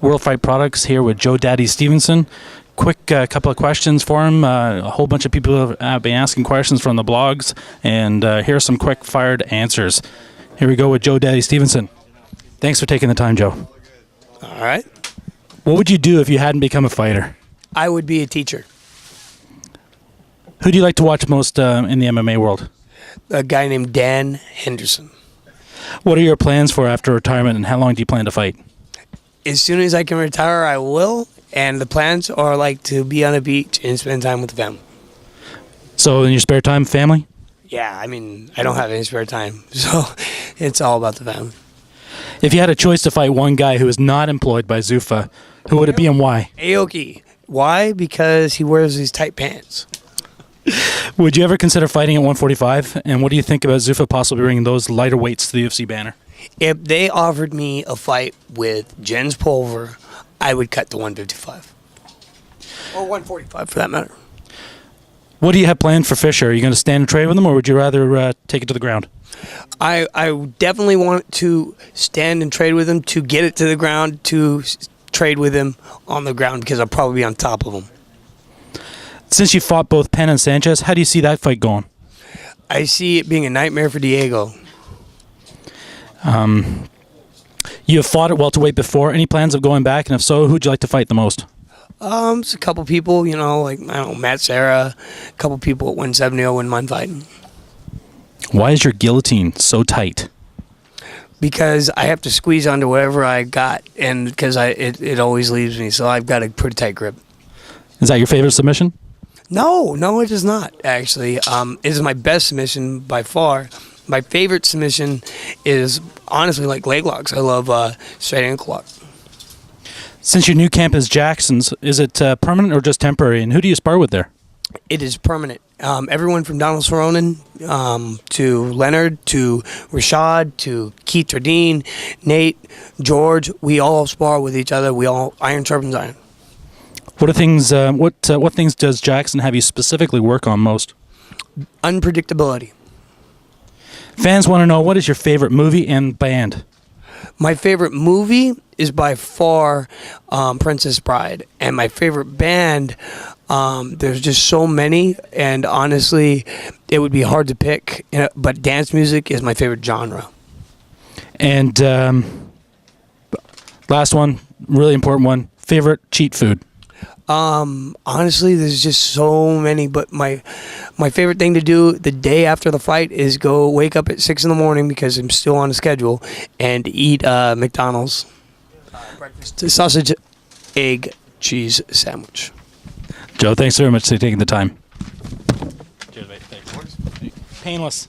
World Fight Products here with Joe Daddy Stevenson. Quick couple of questions for him. A whole bunch of people have been asking questions from the blogs, and here are some quick-fired answers. Here we go with Joe Daddy Stevenson. Thanks for taking the time, Joe. All right. What would you do if you hadn't become a fighter? I would be a teacher. Who do you like to watch most in the MMA world? A guy named Dan Henderson. What are your plans for after retirement, and how long do you plan to fight? As soon as I can retire, I will. And the plans are like to be on a beach and spend time with the family. So in your spare time, family? Yeah, I mean, I don't have any spare time. So it's all about the family. If you had a choice to fight one guy who is not employed by Zuffa, who would it be and why? Aoki. Why? Because he wears these tight pants. Would you ever consider fighting at 145? And what do you think about Zuffa possibly bringing those lighter weights to the UFC banner? If they offered me a fight with Jens Pulver, I would cut to 155. Or 145 for that matter. What do you have planned for Fisher? Are you going to stand and trade with him, or would you rather take it to the ground? I definitely want to stand and trade with him, to get it to the ground, to trade with him on the ground, because I'll probably be on top of him. Since you fought both Penn and Sanchez, how do you see that fight going? I see it being a nightmare for Diego. You have fought at welterweight before. Any plans of going back? And if so, who'd you like to fight the most? It's a couple people, like, I don't know, Matt Serra, a couple people at 170 I wouldn't mind fighting. Why is your guillotine so tight? Because I have to squeeze onto whatever I got, and because it always leaves me, so I've got a pretty tight grip. Is that your favorite submission? No, it is not, actually. It is my best submission by far. My favorite submission is honestly like leg locks. I love straight ankle lock. Since your new camp is Jackson's, is it permanent or just temporary? And who do you spar with there? It is permanent. Everyone from Donald Soronin to Leonard to Rashad to Keith Jardine, Nate, George, we all spar with each other. We all iron sharpens iron. What are things? What things does Jackson have you specifically work on most? Unpredictability. Fans want to know, what is your favorite movie and band? My favorite movie is by far Princess Bride. And my favorite band, there's just so many. And honestly, it would be hard to pick. But dance music is my favorite genre. And last one, really important one, favorite cheat food? Honestly, there's just so many, but my favorite thing to do the day after the fight is go wake up at 6 in the morning, because I'm still on a schedule, and eat McDonald's breakfast sausage, egg, cheese sandwich. Joe, thanks very much for taking the time. Cheers, mate. Thanks. Painless.